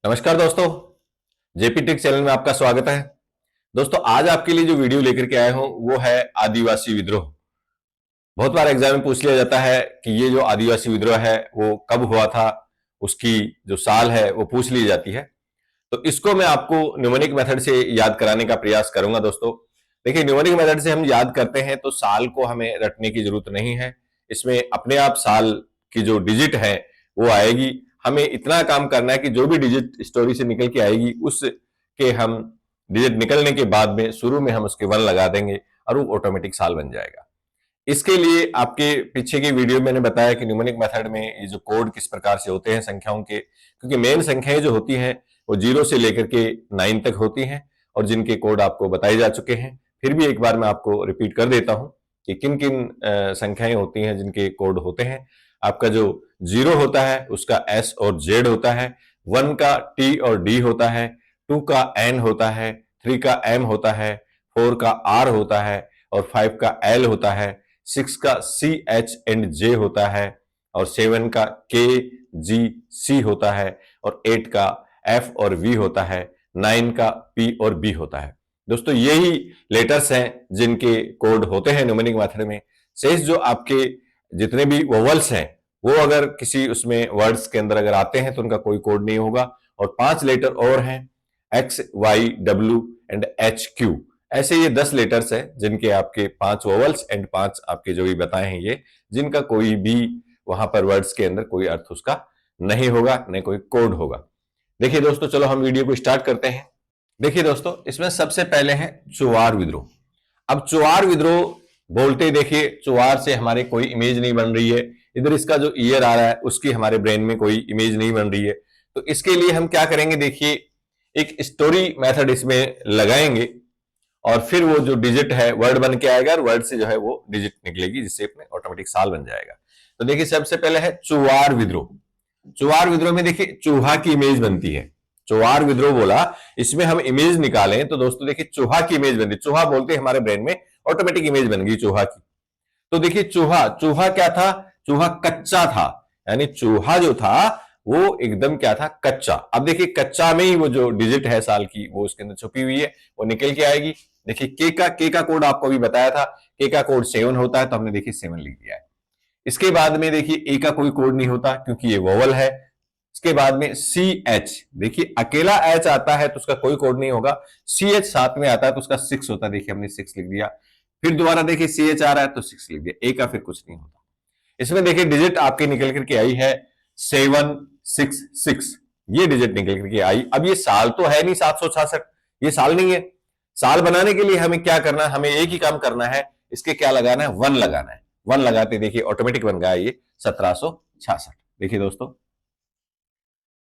नमस्कार दोस्तों, JP take channel में आपका स्वागत है। दोस्तों, आज आपके लिए जो वीडियो लेकर के आए हूं वो है आदिवासी विद्रोह। बहुत बार एग्जाम में पूछ लिया जाता है कि ये जो आदिवासी विद्रोह है वो कब हुआ था, उसकी जो साल है वो पूछ ली जाती है। तो इसको मैं आपको न्यूमेरिक मेथड से याद कराने का प्रयास करूंगा। दोस्तों देखिए, न्यूमेरिक मेथड से हम याद करते हैं तो साल को हमें रटने की जरूरत नहीं है। इसमें अपने आप साल की जो डिजिट है वो आएगी। हमें इतना काम करना है कि जो भी डिजिट स्टोरी से निकल के आएगी उसके हम डिजिट निकलने के बाद में शुरू में हम उसके 1 लगा देंगे और वो ऑटोमेटिक साल बन जाएगा। इसके लिए आपके पीछे की वीडियो मैंने बताया कि न्यूमेरिक मेथड में ये जो कोड किस प्रकार से होते हैं संख्याओं के, क्योंकि मेन संख्याएं जो होती हैं वो 0 से लेकर के 9 तक होती हैं और जिनके कोड आपको बताए जा चुके हैं। फिर भी एक बार मैं आपको रिपीट कर देता हूं कि किन किन संख्याएं होती हैं जिनके कोड होते हैं। आपका जो 0 होता है उसका S और Z होता है, 1 का T और D होता है, 2 का N होता है, 3 का M होता है, 4 का R होता है और 5 का L होता है, 6 का C H एंड J होता है और 7 का K G C होता है और 8 का F और V होता है, 9 का P और B होता है। दोस्तों यही लेटर्स हैं जिनके कोड होते हैं न्यूमेरिक मेथड में। शेष जो आपके जितने भी वोवल्स हैं वो अगर किसी उसमें वर्ड्स के अंदर अगर आते हैं तो उनका कोई कोड नहीं होगा। और 5 लेटर और हैं, X Y W and H Q। ऐसे ये 10 लेटर्स हैं जिनके आपके 5 वोवल्स एंड 5 आपके जो भी बताए हैं ये, जिनका कोई भी वहां पर वर्ड्स के अंदर कोई अर्थ उसका नहीं होगा, न कोई कोड होगा। देखिए दोस्तों, चलो हम वीडियो को स्टार्ट करते हैं। देखिए दोस्तों, इसमें सबसे पहले है चुवार विद्रोह। अब चुवार विद्रोह बोलते देखिए, चुवार से हमारे कोई इमेज नहीं बन रही है। इधर इसका जो ईयर आ रहा है उसकी हमारे ब्रेन में कोई इमेज नहीं बन रही है। तो इसके लिए हम क्या करेंगे, देखिए एक स्टोरी मेथड इसमें लगाएंगे और फिर वो जो डिजिट है वर्ड बन के आएगा और वर्ड से जो है वो डिजिट निकलेगी, जिससे अपने ऑटोमेटिक साल बन जाएगा। तो देखिए सबसे पहले है चुवार विद्रोह। चुवार विद्रोह में देखिए चूहा की इमेज बनती है। चुवार विद्रोह बोला, इसमें हम इमेज निकालें तो दोस्तों देखिए चूहा की इमेज बनती है। चूहा बोलते हैं हमारे ब्रेन में ऑटोमेटिक इमेज बन गई चूहा की। तो देखिए चूहा, चूहा क्या था, चूहा कच्चा था, यानी चूहा जो था वो एकदम क्या था, कच्चा। अब देखिए कच्चा में ही वो जो डिजिट है साल की वो उसके अंदर छुपी हुई है, वो निकल के आएगी। देखिए के का कोड आपको भी बताया था, के का कोड 7 होता है, तो हमने देखिए 7 लिख दिया है। इसके बाद में देखिए ए का कोई कोड नहीं होता क्योंकि ये वोवल है। इसके बाद में सी एच, देखिए अकेला एच आता है तो उसका कोई कोड नहीं होगा। सी एच साथ में आता है तो उसका 6 होता है, देखिए हमने 6 लिख दिया। फिर दोबारा देखिए सी एच आ रहा है तो 6 लिख दिया। ए का फिर कुछ नहीं होता। इसमें देखिए डिजिट आपके निकल करके आई है 766, ये डिजिट निकल करके आई। अब ये साल तो है नहीं 766, ये साल नहीं है। साल बनाने के लिए हमें क्या करना है, हमें एक ही काम करना है, इसके क्या लगाना है, 1 लगाना है। 1 लगाते देखिए ऑटोमेटिक बन गया ये 1766। देखिए दोस्तों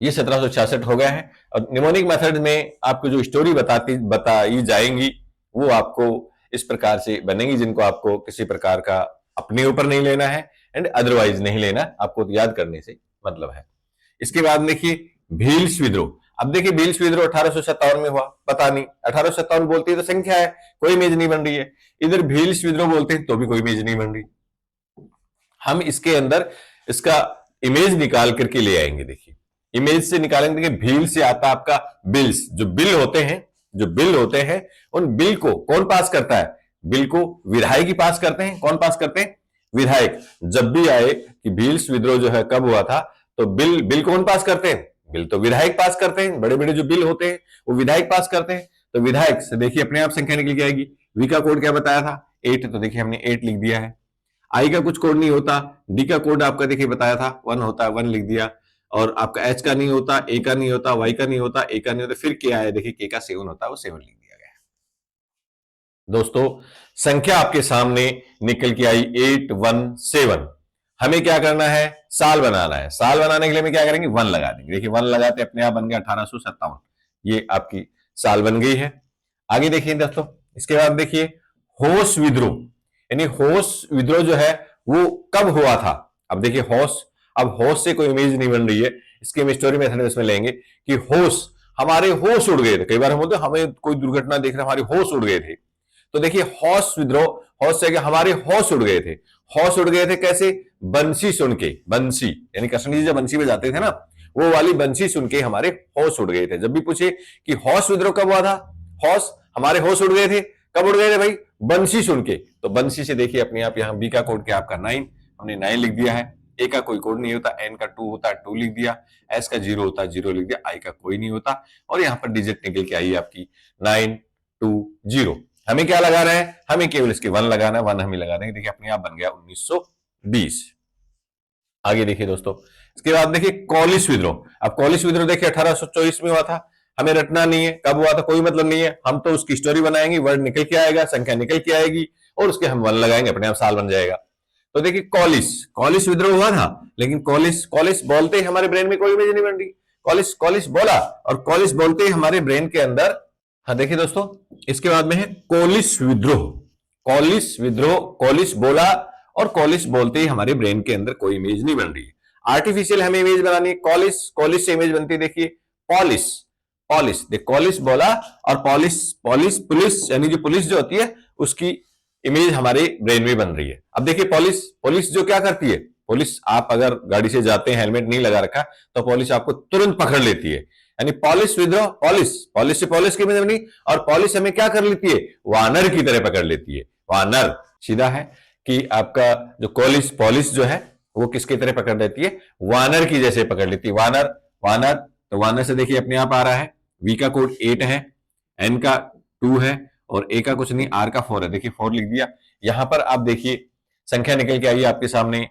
ये 1766 हो गया है। और निमोनिक मेथड में आपको जो स्टोरी बताई जाएंगी वो आपको इस प्रकार से बनेगी, जिनको आपको किसी प्रकार का अपने ऊपर नहीं लेना है एंड अदरवाइज नहीं लेना, आपको याद करने से मतलब है। इसके बाद देखिए भील्स विद्रोह। अब देखिए भील्स विद्रोह 1857 में हुआ, पता नहीं 1857 बोलती है तो संख्या है, कोई इमेज नहीं बन रही है। इधर भील्स विद्रोह बोलते हैं तो भी कोई इमेज नहीं बन रही। हम इसके अंदर इसका इमेज निकाल करके ले आएंगे। देखिए इमेज से निकालेंगे, भील से आता है आपका बिल्स। जो बिल होते हैं, जो बिल होते हैं, उन बिल को कौन पास करता है, बिल को विधायक ही पास करते हैं। कौन पास करते हैं, विधायक। जब भी आए कि भील्स विद्रोह जो है कब हुआ था, तो बिल कौन पास करते हैं, बिल तो विधायक पास करते हैं। बड़े बड़े जो बिल होते हैं वो विधायक पास करते हैं। तो विधायक से देखिए अपने आप संख्या निकल के आएगी। वी का कोड क्या बताया था, 8, तो देखिए हमने 8 लिख दिया है। आई का कुछ कोड नहीं होता, डी का कोड आपका देखिए बताया था 1 होता है, 1 लिख दिया। और आपका एच का नहीं होता, ए का नहीं होता, वाई का नहीं होता, ए का नहीं होता, फिर क्या है, देखिए के का 7 होता है, वो 7 लिख दिया गया है। दोस्तों संख्या आपके सामने निकल के आई 817। हमें क्या करना है, साल बनाना है। साल बनाने के लिए हमें क्या करेंगे, 1 लगा देंगे। देखिए 1 लगाते अपने आप बन गया 1857, ये आपकी साल बन गई है। आगे देखिए दोस्तों, इसके बाद देखिए होश विद्रोह, यानी होश विद्रोह जो है वो कब हुआ था। अब देखिए होश, अब होश से कोई इमेज नहीं बन रही है, इसके हम स्टोरी मेथड इसमें लेंगे कि होश, हमारे होश उड़ गए थे। कई बार हम बोलते हमें कोई दुर्घटना देख रहे, हमारे होश उड़ गए थे। तो देखिए होश विद्रोह, होश से हमारे होश उड़ गए थे। होश उड़ गए थे कैसे, बंसी सुन के। बंसी यानी कृष्ण जी जब बंसी बजाते थे ना, वो वाली बंसी सुन के हमारे होश उड़ गए थे। जब भी पूछे कि होश विद्रोह कब हुआ था, होश हमारे होश उड़ गए थे, कब उड़ गए थे भाई, बंसी सुन के। तो बंसी से देखिए अपने आप यहाँ बी का कोड क्या आपका 9, हमने 9 लिख दिया है। ए का कोई कोड नहीं होता, एन का 2 होता है 2 लिख दिया, एस का 0 होता है 0 लिख दिया, आई का कोई नहीं होता, और यहाँ पर डिजिट निकल के आई आपकी 920। हमें क्या लगा रहे हैं, हमें केवल इसके 1 लगाना है, 1 हमें लगा देंगे। देखिए अपने आप बन गया 1920। आगे देखिए दोस्तों, इसके बाद देखिए कॉलिस विद्रोह। अब कॉलिस विद्रोह देखिए 1824 में हुआ था, हमें रटना नहीं है कब हुआ था, कोई मतलब नहीं है, हम तो उसकी स्टोरी बनाएंगे, वर्ड निकल के आएगा, संख्या निकल के आएगी और उसके हम 1 लगाएंगे, अपने आप साल बन जाएगा। तो देखिए कॉलिस विद्रोह हुआ था, लेकिन कॉलिस बोलते ही हमारे ब्रेन में कोई इमेज नहीं बन रही। कॉलिस बोला और कॉलिस बोलते ही हमारे ब्रेन के अंदर, हाँ देखिए दोस्तों, इसके बाद में है कोलिस विद्रोह। कॉलिस बोला और कॉलिस बोलते ही हमारे ब्रेन के अंदर कोई इमेज नहीं बन रही है। आर्टिफिशियल हमें इमेज बनानी है, कॉलिस से इमेज बनती है। देखिए पॉलिस कॉलिस बोला और पॉलिस पुलिस, यानी जो पुलिस जो होती है उसकी इमेज हमारे ब्रेन में बन रही है। अब देखिए पुलिस जो क्या करती है, पुलिस, आप अगर गाड़ी से जाते हैं हेलमेट नहीं लगा रखा तो पुलिस आपको तुरंत पकड़ लेती है, यानी पॉलिस विद्रोह, पॉलिस से पॉलिस की इमेज बनी, और पॉलिस हमें क्या कर लेती है, वानर की तरह पकड़ लेती है। वानर सीधा है कि आपका जो पॉलिस जो है वो किसकी तरह पकड़ लेती है, वानर की जैसे पकड़ लेती है। वानर तो वानर से देखिए अपने आप आ रहा है, वी का कोड 8 है, एन का 2 है और ए का कुछ नहीं, आर का 4 है। देखिए 4 लिख दिया। यहां पर आप देखिए संख्या निकल के आई आपके सामने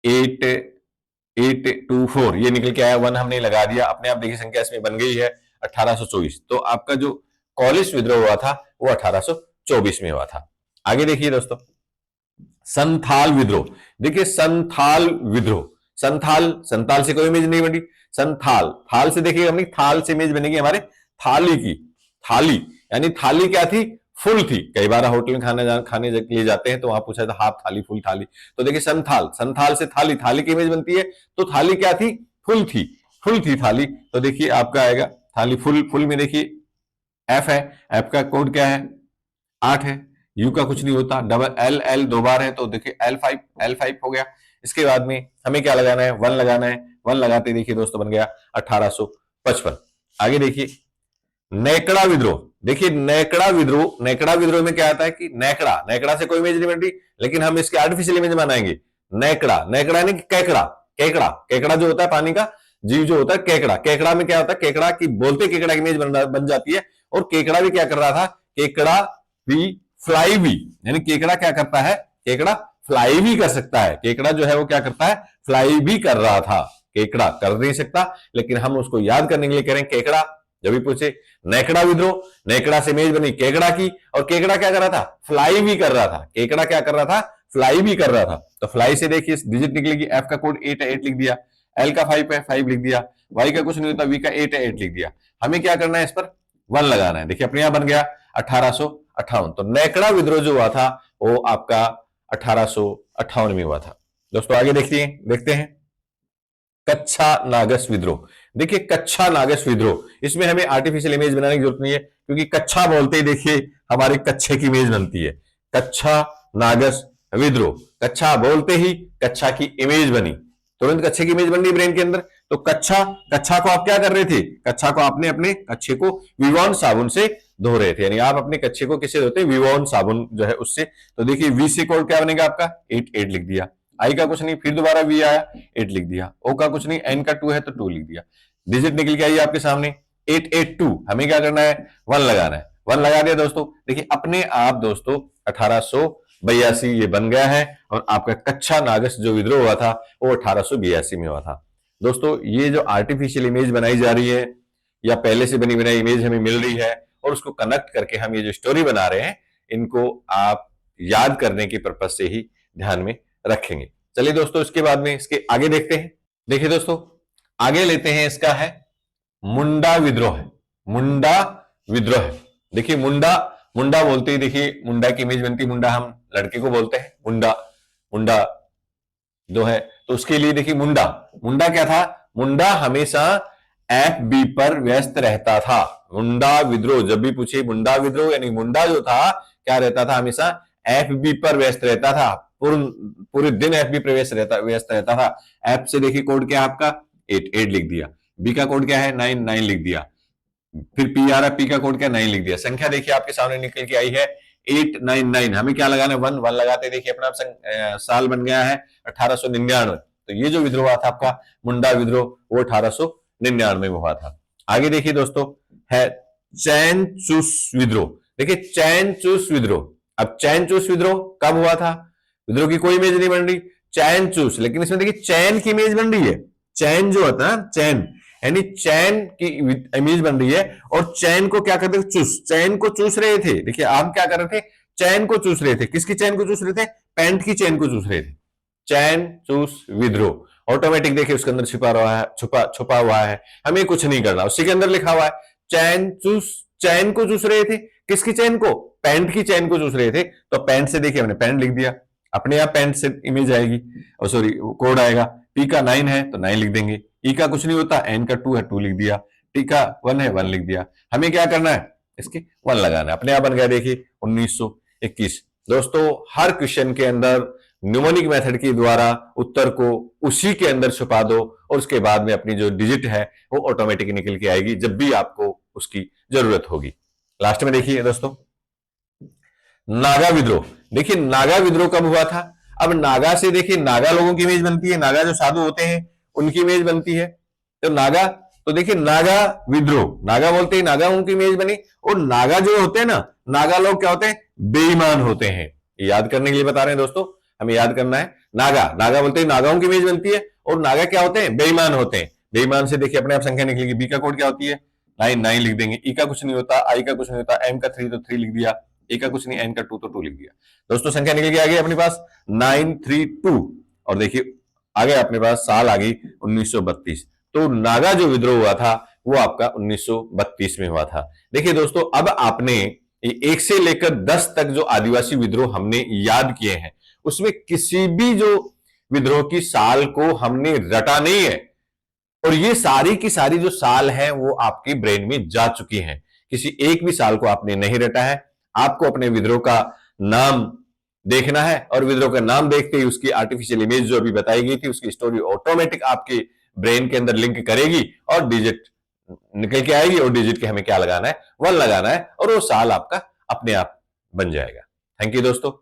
8824, ये निकल के आया, 1 हमने लगा दिया, अपने आप देखिए संख्या इसमें बन गई है 1824। तो आपका जो कॉलिस विद्रोह हुआ था वो 1824 में हुआ था। आगे देखिए दोस्तों, संथाल विद्रोह। देखिए संथाल से कोई इमेज नहीं बनी, थाल से देखिए अपनी थाल से इमेज बनेगी हमारे थाली की। थाली यानी थाली क्या थी, फुल थी। कई बार होटल में खाने के लिए जाते हैं तो वहां पूछा था हाफ थाली फुल थाली, तो देखिए संथाल से थाली की इमेज बनती है। तो थाली क्या थी, फुल थी थाली। तो देखिए आपका आएगा थाली फुल में देखिए एफ है, एफ का कोड क्या है 8 है, यू का कुछ नहीं होता, डबल एल 2 बार है तो देखिए L5 हो गया। इसके बाद में हमें क्या लगाना है, 1 लगाना है, 1 लगाते देखिए दोस्तों बन गया 1855। आगे देखिए नेकड़ा विद्रोह। देखिए नेकड़ा विद्रोह में क्या आता है कि नेकड़ा से कोई इमेज नहीं बन रही, लेकिन हम इसके आर्टिफिशियल इमेज बनाएंगे। नेकड़ा यानी केकड़ा जो होता है पानी का जीव जो होता है, केकड़ा में क्या होता है, केकड़ा की बोलते केकड़ा की इमेज बन जाती है। और केकड़ा भी क्या कर रहा था, केकड़ा भी फ्लाई भी, यानी केकड़ा क्या करता है, केकड़ा फ्लाई भी कर सकता है। केकड़ा जो है वो क्या करता है, फ्लाई भी कर रहा था। केकड़ा कर नहीं सकता, लेकिन हम उसको याद करने के लिए कह रहे हैं केकड़ा। जब भी पूछे नेकड़ा विद्रोह, नेकड़ा से इमेज बनी केकड़ा की, और केकड़ा क्या कर रहा था, फ्लाई भी कर रहा था। केकड़ा क्या कर रहा था, फ्लाई भी कर रहा था। तो फ्लाई से देखिए डिजिट निकलेगी, एफ का कोड 8 है, 8 लिख दिया, एल का 5 है, 5 लिख दिया, वाई का कुछ नहीं होता, वी का 8 है, 8 लिख दिया। हमें क्या करना है, इस पर 1 लगाना है। देखिए अपने यहां बन गया 1858। तो नेकड़ा विद्रोह जो हुआ था वो आपका 1858 में हुआ था। दोस्तों आगे देखते हैं कच्छा नागस विद्रोह। देखिए कच्छा नागस विद्रोह, इसमें हमें आर्टिफिशियल इमेज बनाने की जरूरत नहीं है, क्योंकि कच्छा बोलते ही देखिए हमारे कच्छे की इमेज बनती है। कच्छा नागस विद्रोह, कच्छा बोलते ही कच्छा की इमेज बनी, तुरंत कच्छे की इमेज बन रही ब्रेन के अंदर। तो कच्छा को आप क्या कर रहे थे, कच्छा को आपने अपने कच्छे को विवॉन साबुन से धो रहे थे, यानी आप अपने कच्छे को किससे धोते हैं, विवॉन साबुन जो है उससे। तो देखिए वी से कोड क्या बनेगा आपका 8 लिख दिया, आई का कुछ नहीं, फिर दोबारा वी आया 8 लिख दिया, ओ का कुछ नहीं, एन का 2 है तो 2 लिख दिया। डिजिट निकल के आई आपके सामने 882। हमें क्या करना है, 1 लगाना है, 1 लगा दिया दोस्तों। देखिए अपने आप दोस्तों 1882 ये बन गया है, और आपका कच्छा नागस जो विद्रोह हुआ था वो 1882 में हुआ था। दोस्तों ये जो आर्टिफिशियल इमेज बनाई जा रही है या पहले से बनी बनाई इमेज हमें मिल रही है, और उसको कनेक्ट करके हम ये जो स्टोरी बना रहे हैं, इनको आप याद करने के पर्पज से ही ध्यान में रखेंगे। चलिए दोस्तों इसके बाद में इसके आगे देखते हैं। देखिए दोस्तों आगे लेते हैं, इसका है मुंडा विद्रोह है। मुंडा विद्रोह है, देखिए मुंडा बोलते ही देखिए मुंडा की इमेज बनती है। मुंडा हम लड़के को बोलते हैं, मुंडा जो है, तो उसके लिए देखिए मुंडा क्या था, मुंडा हमेशा FB पर व्यस्त रहता था। मुंडा विद्रोह जब भी पूछे मुंडा विद्रोह, यानी मुंडा जो था क्या रहता था, हमेशा FB पर व्यस्त रहता था। पूरे दिन FB पर व्यस्त रहता था। ऐप से देखिए कोड क्या आपका 8 8 लिख दिया। बी का कोड क्या है 9 9 लिख दिया। फिर पी आ रहा है, पी का कोड क्या 9 लिख दिया। संख्या देखिए आपके सामने निकल के आई है 899। हमें क्या लगाना है 1 1 लगाते देखिए अपना साल बन गया है 1899। तो ये जो विद्रोह हुआ था आपका मुंडा विद्रोह वो 1899 में हुआ था। आगे देखिए दोस्तों है चैन चूस विद्रोह। देखिए चैन चूस विद्रोह। अब चैन चूस विद्रोह कब हुआ था? विद्रोह की कोई इमेज नहीं बन रही, चैन चूस, लेकिन इसमें देखिए चैन की इमेज बन रही है। चैन जो होता है चैन यानी चैन की इमेज बन रही है और चैन को क्या करते थे चूस, चैन को चूस रहे थे। देखिए आप क्या कर रहे थे चैन को चूस रहे थे। किसकी चैन को चूस रहे थे? पैंट की चैन को चूस रहे थे। चैन चूस विद्रोह ऑटोमेटिक देखिए उसके अंदर छिपा रहा है, छुपा हुआ है, हमें कुछ नहीं करना, उसी के अंदर लिखा हुआ है चैन चूस। चैन को चूस रहे थे, किसकी चैन को? पैंट की चैन को चूस रहे थे। तो पैंट से देखिए हमने पैंट लिख दिया, अपने आप पैंट से इमेज आएगी और सॉरी कोड आएगा। पी का 9 है तो 9 लिख देंगे। ई का कुछ नहीं होता, एन का 2 है 2 लिख दिया। टी का 1 है 1 लिख दिया। हमें क्या करना है इसके 1 लगाना है, अपने आप बन गया देखिए 1921। दोस्तों हर क्वेश्चन के अंदर न्यूमोनिक मेथड के द्वारा उत्तर को उसी के अंदर छुपा दो और उसके बाद में अपनी जो डिजिट है वो ऑटोमेटिक निकल के आएगी जब भी आपको उसकी जरूरत होगी। लास्ट में देखिए दोस्तों नागा विद्रोह। देखिए नागा विद्रोह कब हुआ था? अब नागा से देखिए नागा लोगों की इमेज बनती है, नागा जो साधु होते हैं उनकी इमेज बनती है। तो नागा, तो देखिए नागा विद्रोह, नागा बोलते ही नागा उनकी इमेज बनी। और नागा जो होते हैं ना, नागा लोग क्या होते हैं? बेईमान होते हैं। याद करने के लिए बता रहे हैं दोस्तों, हमें याद करना है। नागा, नागा बोलते ही नागाओं की इमेज बनती है और नागा क्या होते हैं? बेईमान होते हैं। बेईमान से देखिए अपने आप संख्या निकलेगी। बी का कोड क्या होती है 9 9 लिख देंगे। ई का कुछ नहीं होता, आई का कुछ नहीं होता, एम का 3 तो 3 लिख दिया, ए का कुछ नहीं, एन का 2 तो 2 लिख दिया। दोस्तों संख्या निकल के आ गई अपने पास 932 और देखिए आ गया अपने पास साल आ गई 1932। तो नागा जो विद्रोह हुआ था वो आपका 1932 में हुआ था। देखिए दोस्तों अब आपने 1 से लेकर 10 तक जो आदिवासी विद्रोह हमने याद किए हैं उसमें किसी भी जो विद्रोह की साल को हमने रटा नहीं है और ये सारी की सारी जो साल है वो आपके ब्रेन में जा चुकी हैं। किसी एक भी साल को आपने नहीं रटा है। आपको अपने विद्रोह का नाम देखना है और विद्रोह का नाम देखते ही उसकी आर्टिफिशियल इमेज जो अभी बताई गई थी उसकी स्टोरी ऑटोमेटिक आपके ब्रेन के अंदर लिंक करेगी और डिजिट निकल के आएगी और डिजिट के हमें क्या लगाना है 1 लगाना है और वो साल आपका अपने आप बन जाएगा। थैंक यू दोस्तों।